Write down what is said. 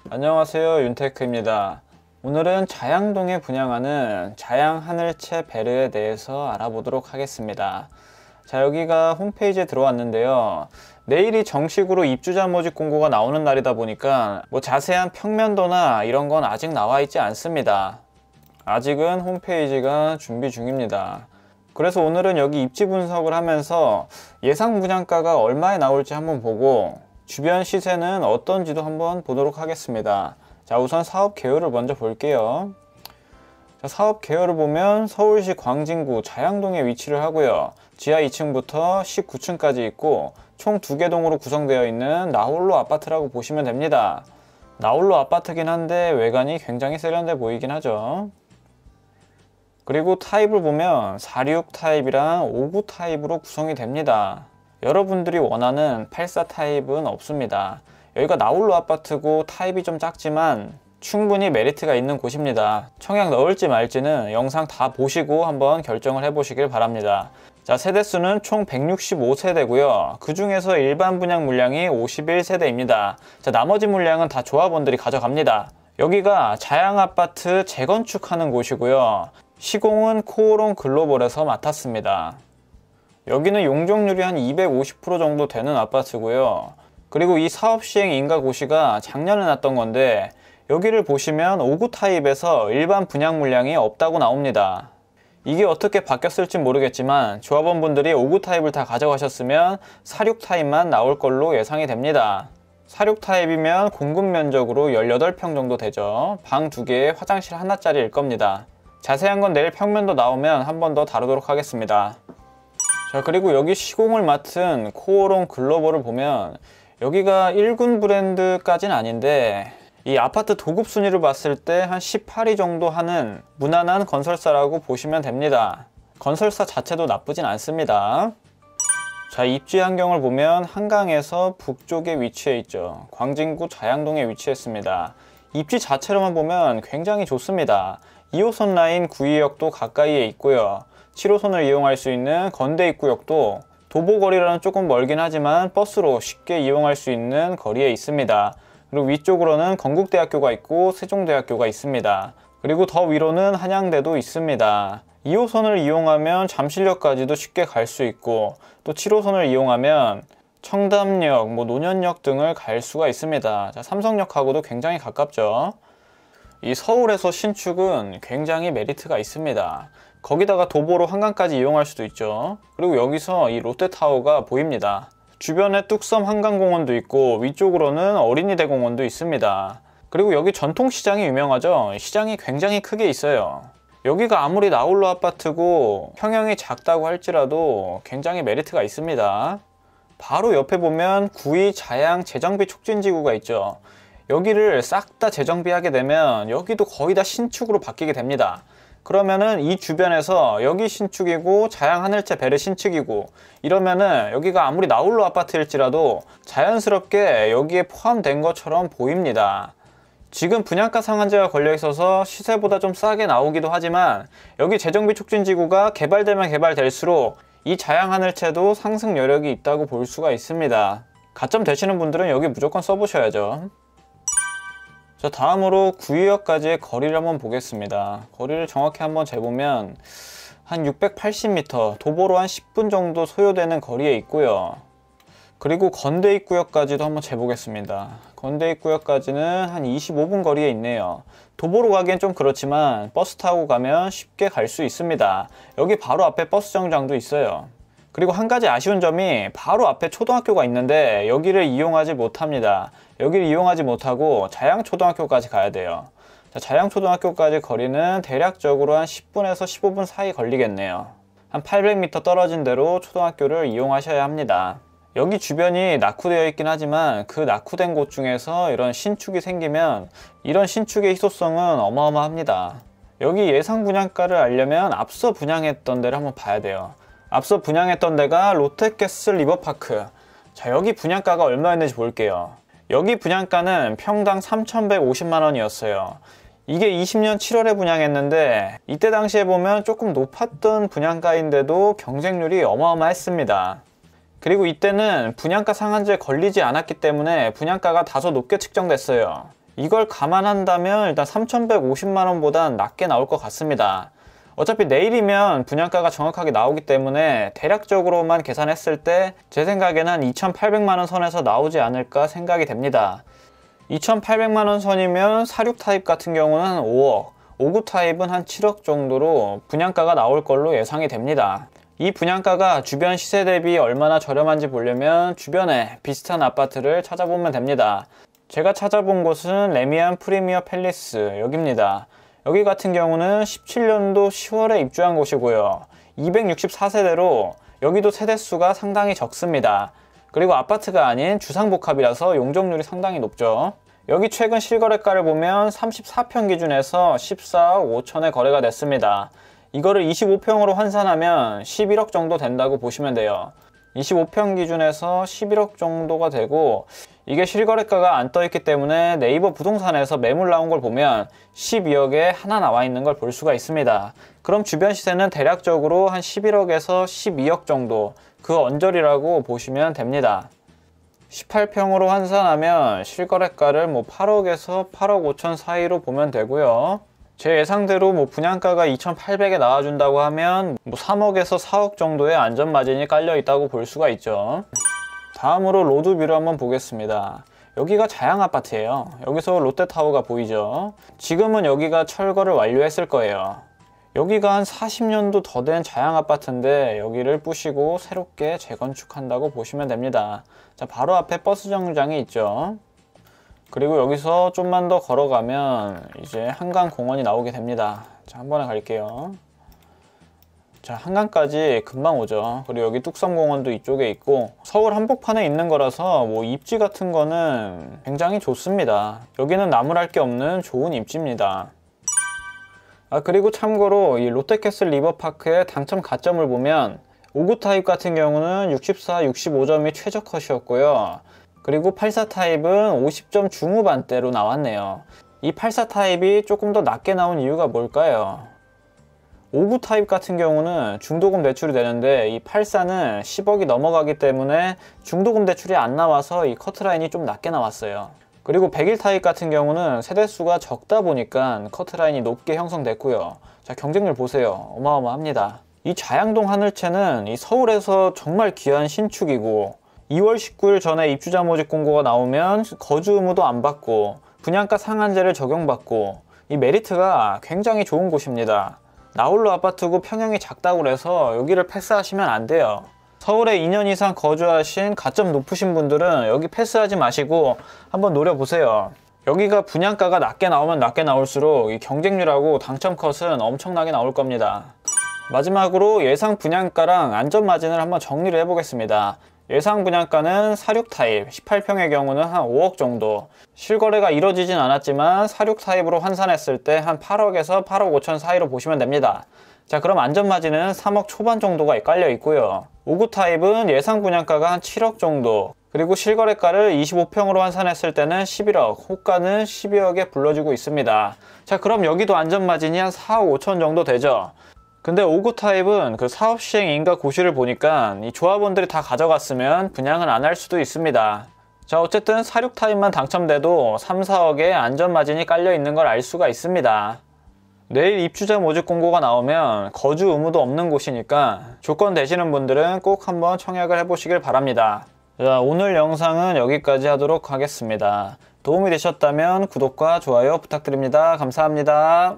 안녕하세요, 윤테크입니다. 오늘은 자양동에 분양하는 자양하늘채 베르에 대해서 알아보도록 하겠습니다. 자, 여기가 홈페이지에 들어왔는데요. 내일이 정식으로 입주자 모집 공고가 나오는 날이다 보니까 자세한 평면도나 이런 건 아직 나와 있지 않습니다. 아직은 홈페이지가 준비 중입니다. 그래서 오늘은 여기 입지 분석을 하면서 예상 분양가가 얼마에 나올지 한번 보고 주변 시세는 어떤지도 한번 보도록 하겠습니다. 자, 우선 사업 개요를 먼저 볼게요. 자, 사업 개요를 보면 서울시 광진구 자양동에 위치를 하고요. 지하 2층부터 19층까지 있고 총 2개 동으로 구성되어 있는 나홀로 아파트라고 보시면 됩니다. 나홀로 아파트긴 한데 외관이 굉장히 세련돼 보이긴 하죠. 그리고 타입을 보면 46 타입이랑 59 타입으로 구성이 됩니다. 여러분들이 원하는 84 타입은 없습니다. 여기가 나홀로 아파트고 타입이 좀 작지만 충분히 메리트가 있는 곳입니다. 청약 넣을지 말지는 영상 다 보시고 한번 결정을 해보시길 바랍니다. 자, 세대수는 총 165세대고요. 그 중에서 일반 분양 물량이 51세대입니다. 자, 나머지 물량은 다 조합원들이 가져갑니다. 여기가 자양아파트 재건축하는 곳이고요. 시공은 코오롱 글로벌에서 맡았습니다. 여기는 용적률이 한 250% 정도 되는 아파트고요. 그리고 이 사업 시행 인가 고시가 작년에 났던 건데 여기를 보시면 59 타입에서 일반 분양 물량이 없다고 나옵니다. 이게 어떻게 바뀌었을지 모르겠지만 조합원분들이 59 타입을 다 가져가셨으면 46 타입만 나올 걸로 예상이 됩니다. 46 타입이면 공급 면적으로 18평 정도 되죠. 방 2개에 화장실 하나짜리일 겁니다. 자세한 건 내일 평면도 나오면 한 번 더 다루도록 하겠습니다. 자, 그리고 여기 시공을 맡은 코오롱 글로벌을 보면 여기가 1군 브랜드까지는 아닌데 이 아파트 도급 순위를 봤을 때 한 18위 정도 하는 무난한 건설사라고 보시면 됩니다. 건설사 자체도 나쁘진 않습니다. 자, 입지 환경을 보면 한강에서 북쪽에 위치해 있죠. 광진구 자양동에 위치했습니다. 입지 자체로만 보면 굉장히 좋습니다. 2호선 라인 구의역도 가까이에 있고요. 7호선을 이용할 수 있는 건대 입구역도 도보거리라는 조금 멀긴 하지만 버스로 쉽게 이용할 수 있는 거리에 있습니다. 그리고 위쪽으로는 건국대학교가 있고 세종대학교가 있습니다. 그리고 더 위로는 한양대도 있습니다. 2호선을 이용하면 잠실역까지도 쉽게 갈 수 있고 또 7호선을 이용하면 청담역, 노년역 등을 갈 수가 있습니다. 자, 삼성역하고도 굉장히 가깝죠. 이 서울에서 신축은 굉장히 메리트가 있습니다. 거기다가 도보로 한강까지 이용할 수도 있죠. 그리고 여기서 이 롯데타워가 보입니다. 주변에 뚝섬 한강공원도 있고 위쪽으로는 어린이대공원도 있습니다. 그리고 여기 전통시장이 유명하죠. 시장이 굉장히 크게 있어요. 여기가 아무리 나홀로 아파트고 평형이 작다고 할지라도 굉장히 메리트가 있습니다. 바로 옆에 보면 구의 자양 재정비 촉진지구가 있죠. 여기를 싹 다 재정비하게 되면 여기도 거의 다 신축으로 바뀌게 됩니다. 그러면은 이 주변에서 여기 신축이고 자양하늘채 베르 신축이고 이러면은 여기가 아무리 나홀로 아파트일지라도 자연스럽게 여기에 포함된 것처럼 보입니다. 지금 분양가 상한제가 걸려 있어서 시세보다 좀 싸게 나오기도 하지만 여기 재정비 촉진지구가 개발되면 개발될수록 이 자양하늘채도 상승 여력이 있다고 볼 수가 있습니다. 가점 되시는 분들은 여기 무조건 써보셔야죠. 자, 다음으로 구의역까지의 거리를 한번 보겠습니다. 거리를 정확히 한번 재보면 한 680m, 도보로 한 10분 정도 소요되는 거리에 있고요. 그리고 건대 입구역까지도 한번 재보겠습니다. 건대 입구역까지는 한 25분 거리에 있네요. 도보로 가기엔 좀 그렇지만 버스 타고 가면 쉽게 갈 수 있습니다. 여기 바로 앞에 버스 정류장도 있어요. 그리고 한 가지 아쉬운 점이 바로 앞에 초등학교가 있는데 여기를 이용하지 못합니다. 여기를 이용하지 못하고 자양초등학교까지 가야 돼요. 자, 자양초등학교까지 거리는 대략적으로 한 10분에서 15분 사이 걸리겠네요. 한 800m 떨어진 데로 초등학교를 이용하셔야 합니다. 여기 주변이 낙후되어 있긴 하지만 그 낙후된 곳 중에서 이런 신축이 생기면 이런 신축의 희소성은 어마어마합니다. 여기 예상 분양가를 알려면 앞서 분양했던 데를 한번 봐야 돼요. 앞서 분양했던 데가 롯데캐슬 리버파크. 자, 여기 분양가가 얼마였는지 볼게요. 여기 분양가는 평당 3,150만원이었어요. 이게 20년 7월에 분양했는데 이때 당시에 보면 조금 높았던 분양가인데도 경쟁률이 어마어마했습니다. 그리고 이때는 분양가 상한제에 걸리지 않았기 때문에 분양가가 다소 높게 측정됐어요. 이걸 감안한다면 일단 3,150만원보단 낮게 나올 것 같습니다. 어차피 내일이면 분양가가 정확하게 나오기 때문에 대략적으로만 계산했을 때 제 생각에는 한 2,800만원 선에서 나오지 않을까 생각이 됩니다. 2,800만원 선이면 46 타입 같은 경우는 한 5억, 59 타입은 한 7억 정도로 분양가가 나올 걸로 예상이 됩니다. 이 분양가가 주변 시세 대비 얼마나 저렴한지 보려면 주변에 비슷한 아파트를 찾아보면 됩니다. 제가 찾아본 곳은 레미안 프리미어 팰리스 여기입니다. 여기 같은 경우는 17년도 10월에 입주한 곳이고요. 264세대로 여기도 세대수가 상당히 적습니다. 그리고 아파트가 아닌 주상복합이라서 용적률이 상당히 높죠. 여기 최근 실거래가를 보면 34평 기준에서 14억 5천에 거래가 됐습니다. 이거를 25평으로 환산하면 11억 정도 된다고 보시면 돼요. 25평 기준에서 11억 정도가 되고, 이게 실거래가가 안 떠있기 때문에 네이버 부동산에서 매물 나온 걸 보면 12억에 하나 나와 있는 걸 볼 수가 있습니다. 그럼 주변 시세는 대략적으로 한 11억에서 12억 정도, 그 언저리라고 보시면 됩니다. 18평으로 환산하면 실거래가를 8억에서 8억 5천 사이로 보면 되고요. 제 예상대로 분양가가 2,800에 나와준다고 하면 3억에서 4억 정도의 안전마진이 깔려 있다고 볼 수가 있죠. 다음으로 로드뷰를 한번 보겠습니다. 여기가 자양아파트예요. 여기서 롯데타워가 보이죠. 지금은 여기가 철거를 완료했을 거예요. 여기가 한 40년도 더 된 자양아파트인데 여기를 부시고 새롭게 재건축한다고 보시면 됩니다. 자, 바로 앞에 버스 정류장이 있죠. 그리고 여기서 좀만 더 걸어가면 이제 한강공원이 나오게 됩니다. 자, 한 번에 갈게요. 자, 한강까지 금방 오죠. 그리고 여기 뚝섬공원도 이쪽에 있고, 서울 한복판에 있는 거라서 입지 같은 거는 굉장히 좋습니다. 여기는 나무랄 게 없는 좋은 입지입니다. 그리고 참고로 이 롯데캐슬 리버파크의 당첨 가점을 보면 59 타입 같은 경우는 64, 65점이 최저컷이었고요. 그리고 84 타입은 50점 중후반대로 나왔네요. 이 84 타입이 조금 더 낮게 나온 이유가 뭘까요? 59 타입 같은 경우는 중도금 대출이 되는데 이 84는 10억이 넘어가기 때문에 중도금 대출이 안 나와서 이 커트라인이 좀 낮게 나왔어요. 그리고 101 타입 같은 경우는 세대수가 적다 보니까 커트라인이 높게 형성됐고요. 자, 경쟁률 보세요. 어마어마합니다. 이 자양동 하늘채는 이 서울에서 정말 귀한 신축이고 2월 19일 전에 입주자 모집 공고가 나오면 거주 의무도 안 받고 분양가 상한제를 적용받고 이 메리트가 굉장히 좋은 곳입니다. 나홀로 아파트고 평형이 작다고 해서 여기를 패스하시면 안 돼요. 서울에 2년 이상 거주하신 가점 높으신 분들은 여기 패스하지 마시고 한번 노려보세요. 여기가 분양가가 낮게 나오면 낮게 나올수록 이 경쟁률하고 당첨 컷은 엄청나게 나올 겁니다. 마지막으로 예상 분양가랑 안전마진을 한번 정리를 해보겠습니다. 예상 분양가는 46 타입 18평의 경우는 한 5억 정도, 실거래가 이뤄지진 않았지만 46 타입으로 환산했을 때 한 8억에서 8억 5천 사이로 보시면 됩니다. 자, 그럼 안전마진은 3억 초반 정도가 깔려 있고요. 59 타입은 예상 분양가가 한 7억 정도, 그리고 실거래가를 25평으로 환산했을 때는 11억, 호가는 12억에 불러주고 있습니다. 자, 그럼 여기도 안전마진이 한 4억 5천 정도 되죠. 근데 59 타입은 그 사업 시행 인가 고시를 보니까 이 조합원들이 다 가져갔으면 분양을 안 할 수도 있습니다. 자, 어쨌든 46 타입만 당첨돼도 3, 4억의 안전마진이 깔려 있는 걸 알 수가 있습니다. 내일 입주자 모집 공고가 나오면 거주 의무도 없는 곳이니까 조건 되시는 분들은 꼭 한번 청약을 해보시길 바랍니다. 자, 오늘 영상은 여기까지 하도록 하겠습니다. 도움이 되셨다면 구독과 좋아요 부탁드립니다. 감사합니다.